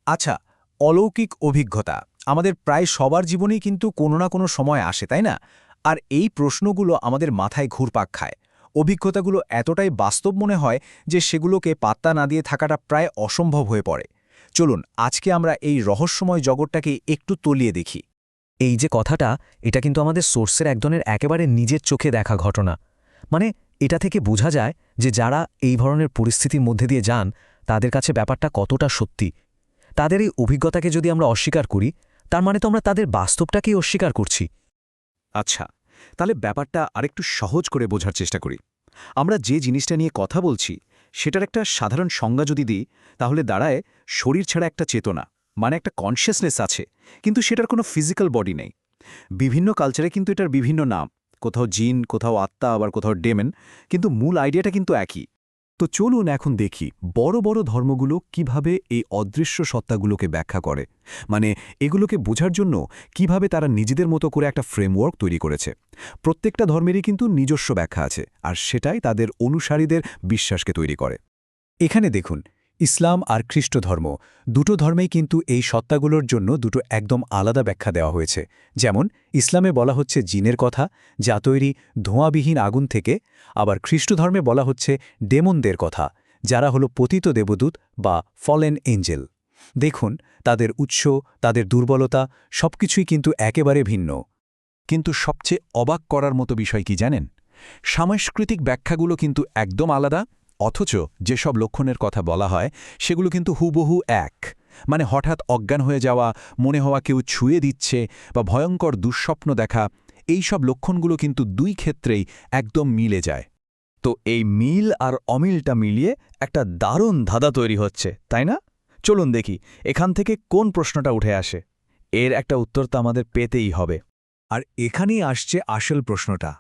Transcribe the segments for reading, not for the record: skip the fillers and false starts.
আচ্ছা, অলৌকিক অভিজ্ঞতা আমাদের প্রায় সবার জীবনেই কিন্তু কোনো না কোনো সময় আসে, তাই না? আর এই প্রশ্নগুলো আমাদের মাথায় ঘুরপাক খায়। অভিজ্ঞতাগুলো এতটাই বাস্তব মনে হয় যে সেগুলোকে পাত্তা না দিয়ে থাকাটা প্রায় অসম্ভব হয়ে পড়ে। চলুন আজকে আমরা এই রহস্যময় জগৎটাকে একটু তলিয়ে দেখি। এই যে কথাটা, এটা কিন্তু আমাদের সোর্সের একজনের একেবারে নিজের চোখে দেখা ঘটনা। মানে এটা থেকে বোঝা যায় যে যারা এই ধরনের পরিস্থিতির মধ্যে দিয়ে যান, তাদের কাছে ব্যাপারটা কতটা সত্যি। তাদের এই অভিজ্ঞতাকে যদি আমরা অস্বীকার করি, তার মানে তো আমরা তাদের বাস্তবটাকেই অস্বীকার করছি। আচ্ছা, তাহলে ব্যাপারটা আরেকটু সহজ করে বোঝার চেষ্টা করি। আমরা যে জিনিসটা নিয়ে কথা বলছি সেটার একটা সাধারণ সংজ্ঞা যদি দিই, তাহলে দাঁড়ায় শরীর ছাড়া একটা চেতনা, মানে একটা কনসিয়াসনেস আছে, কিন্তু সেটার কোনো ফিজিক্যাল বডি নেই। বিভিন্ন কালচারে কিন্তু এটার বিভিন্ন নাম, কোথাও জিন, কোথাও আত্মা, আবার কোথাও ডেমন, কিন্তু মূল আইডিয়াটা কিন্তু একই। তো চলুন এখন দেখি বড় বড় ধর্মগুলো কিভাবে এই অদৃশ্য সত্তাগুলোকে ব্যাখ্যা করে, মানে এগুলোকে বোঝার জন্য কিভাবে তারা নিজেদের মতো করে একটা ফ্রেমওয়ার্ক তৈরি করেছে। প্রত্যেকটা ধর্মেরই কিন্তু নিজস্ব ব্যাখ্যা আছে, আর সেটাই তাদের অনুসারীদের বিশ্বাসকে তৈরি করে। এখানে দেখুন, ইসলাম আর খ্রিস্ট ধর্ম দুটো ধর্মেই কিন্তু এই সত্তাগুলোর জন্য দুটো একদম আলাদা ব্যাখ্যা দেওয়া হয়েছে। যেমন ইসলামে বলা হচ্ছে জিনের কথা, যা তৈরি ধোঁয়াবিহীন আগুন থেকে, আবার খ্রিস্ট ধর্মে বলা হচ্ছে ডেমনদের কথা, যারা হলো পতিত দেবদূত বা ফলেন এঞ্জেল। দেখুন, তাদের উৎস, তাদের দুর্বলতা সবকিছুই কিন্তু একেবারে ভিন্ন। কিন্তু সবচেয়ে অবাক করার মতো বিষয় কি জানেন? সাংস্কৃতিক ব্যাখ্যাগুলো কিন্তু একদম আলাদা, অথচ যেসব লক্ষণের কথা বলা হয় সেগুলো কিন্তু হুবহু এক। মানে হঠাৎ অজ্ঞান হয়ে যাওয়া, মনে হওয়া কেউ ছুঁয়ে দিচ্ছে, বা ভয়ঙ্কর দুঃস্বপ্ন দেখা, এই সব লক্ষণগুলো কিন্তু দুই ক্ষেত্রেই একদম মিলে যায়। তো এই মিল আর অমিলটা মিলিয়ে একটা দারুণ ধাঁধা তৈরি হচ্ছে, তাই না? চলুন দেখি এখান থেকে কোন প্রশ্নটা উঠে আসে। এর একটা উত্তর তো আমাদের পেতেই হবে। আর এখানেই আসছে আসল প্রশ্নটা।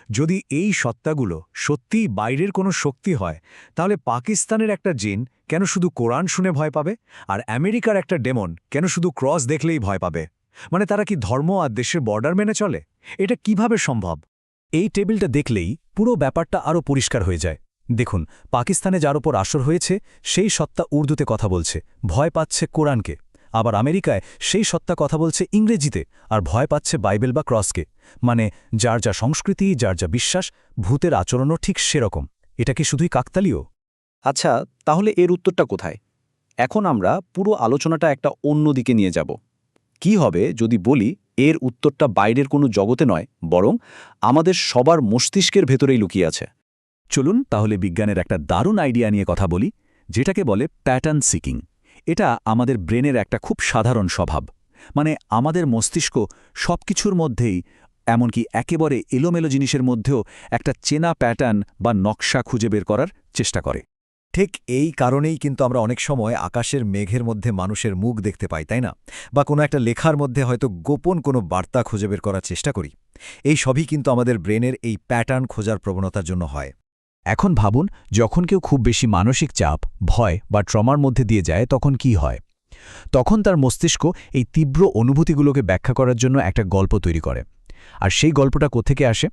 যদি এই সত্তাগুলো সত্যিই বাইরের কোনো শক্তি হয়, তাহলে পাকিস্তানের একটা জিন কেন শুধু কোরআন শুনে ভয় পাবে, আর আমেরিকার একটা ডেমন কেন শুধু ক্রস দেখলেই ভয় পাবে? মানে তারা কি ধর্ম আর দেশের বর্ডার মেনে চলে? এটা কিভাবে সম্ভব? এই টেবিলটা দেখলেই পুরো ব্যাপারটা আরও পরিষ্কার হয়ে যায়। দেখুন, পাকিস্তানে যার ওপর আসর হয়েছে সেই সত্তা উর্দুতে কথা বলছে, ভয় পাচ্ছে কোরআনকে। আবার আমেরিকায় সেই সত্তা কথা বলছে ইংরেজিতে, আর ভয় পাচ্ছে বাইবেল বা ক্রসকে। মানে যার যা সংস্কৃতি, যার যা বিশ্বাস, ভূতের আচরণও ঠিক সেরকম। এটা কি শুধুই কাকতালীয়? আচ্ছা, তাহলে এর উত্তরটা কোথায়? এখন আমরা পুরো আলোচনাটা একটা অন্য দিকে নিয়ে যাব। কি হবে যদি বলি এর উত্তরটা বাইরের কোনো জগতে নয়, বরং আমাদের সবার মস্তিষ্কের ভেতরেই লুকিয়ে আছে? চলুন তাহলে বিজ্ঞানের একটা দারুণ আইডিয়া নিয়ে কথা বলি, যেটাকে বলে প্যাটার্ন সিকিং। এটা আমাদের ব্রেনের একটা খুব সাধারণ স্বভাব। মানে আমাদের মস্তিষ্ক সবকিছুর মধ্যেই, এমনকি একেবারে এলোমেলো জিনিসের মধ্যেও একটা চেনা প্যাটার্ন বা নকশা খুঁজে বের করার চেষ্টা করে। ঠিক এই কারণেই কিন্তু আমরা অনেক সময় আকাশের মেঘের মধ্যে মানুষের মুখ দেখতে পাই, তাই না? বা কোনো একটা লেখার মধ্যে হয়তো গোপন কোনো বার্তা খুঁজে বের করার চেষ্টা করি। এই সবই কিন্তু আমাদের ব্রেনের এই প্যাটার্ন খোঁজার প্রবণতার জন্য হয়। এখন ভাবুন, যখন কেউ খুব বেশি মানসিক চাপ, ভয় বা ট্রমার মধ্যে দিয়ে যায়, তখন কি হয়? তখন তার মস্তিষ্ক এই তীব্র অনুভূতিগুলোকে ব্যাখ্যা করার জন্য একটা গল্প তৈরি করে। আর সেই গল্পটা কোত্থেকে আসে?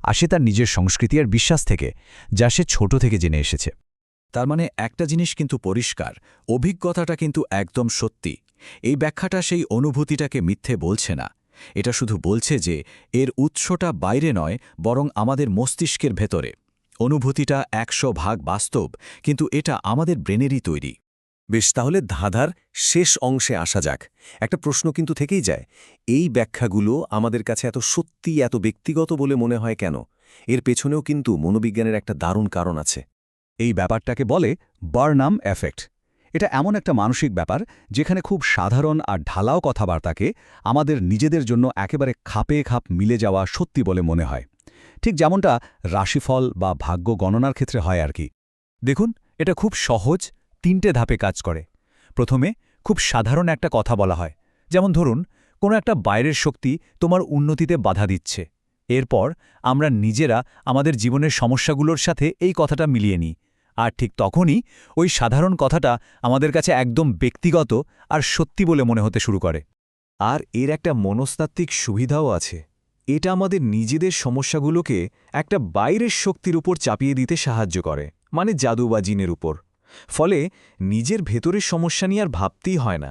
আসে তার নিজের সংস্কৃতি আর বিশ্বাস থেকে, যা সে ছোট থেকে জেনে এসেছে। তার মানে একটা জিনিস কিন্তু পরিষ্কার, অভিজ্ঞতাটা কিন্তু একদম সত্যি। এই ব্যাখ্যাটা সেই অনুভূতিটাকে মিথ্যে বলছে না। এটা শুধু বলছে যে এর উৎসটা বাইরে নয়, বরং আমাদের মস্তিষ্কের ভেতরে। অনুভূতিটা ১০০% বাস্তব, কিন্তু এটা আমাদের ব্রেনেরই তৈরি। বেশ, তাহলে ধাঁধার শেষ অংশে আসা যাক। একটা প্রশ্ন কিন্তু থেকেই যায়, এই ব্যাখ্যাগুলো আমাদের কাছে এত সত্যি, এত ব্যক্তিগত বলে মনে হয় কেন? এর পেছনেও কিন্তু মনোবিজ্ঞানের একটা দারুণ কারণ আছে। এই ব্যাপারটাকে বলে বার্নাম এফেক্ট। এটা এমন একটা মানসিক ব্যাপার যেখানে খুব সাধারণ আর ঢালাও কথাবার্তাকে আমাদের নিজেদের জন্য একেবারে খাপে খাপ মিলে যাওয়া সত্যি বলে মনে হয়। ঠিক যেমনটা রাশিফল বা ভাগ্য গণনার ক্ষেত্রে হয় আর কি। দেখুন, এটা খুব সহজ, ৩টে ধাপে কাজ করে। প্রথমে খুব সাধারণ একটা কথা বলা হয়, যেমন ধরুন কোনো একটা বাইরের শক্তি তোমার উন্নতিতে বাধা দিচ্ছে। এরপর আমরা নিজেরা আমাদের জীবনের সমস্যাগুলোর সাথে এই কথাটা মিলিয়ে নিই, আর ঠিক তখনই ওই সাধারণ কথাটা আমাদের কাছে একদম ব্যক্তিগত আর সত্যি বলে মনে হতে শুরু করে। আর এর একটা মনস্তাত্ত্বিক সুবিধাও আছে। এটা আমাদের নিজেদের সমস্যাগুলোকে একটা বাইরের শক্তির উপর চাপিয়ে দিতে সাহায্য করে, মানে জাদু বা জিনের উপর। ফলে নিজের ভেতরের সমস্যা নিয়ে আর ভাবতেই হয় না,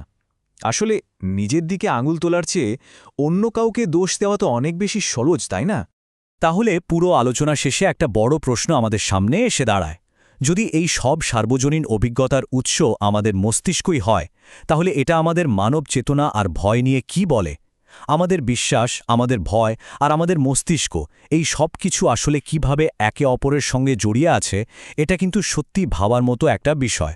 আসলে নিজের দিকে আঙুল তোলার চেয়ে অন্য কাউকে দোষ দেওয়া তো অনেক বেশি সহজ, তাই না? তাহলে পুরো আলোচনা শেষে একটা বড় প্রশ্ন আমাদের সামনে এসে দাঁড়ায়। যদি এই সব সার্বজনীন অভিজ্ঞতার উৎস আমাদের মস্তিষ্কই হয়, তাহলে এটা আমাদের মানব চেতনা আর ভয় নিয়ে কি বলে? আমাদের বিশ্বাস, আমাদের ভয় আর আমাদের মস্তিষ্ক, এই সব কিছু আসলে কিভাবে একে অপরের সঙ্গে জড়িয়ে আছে, এটা কিন্তু সত্যি ভাবার মতো একটা বিষয়।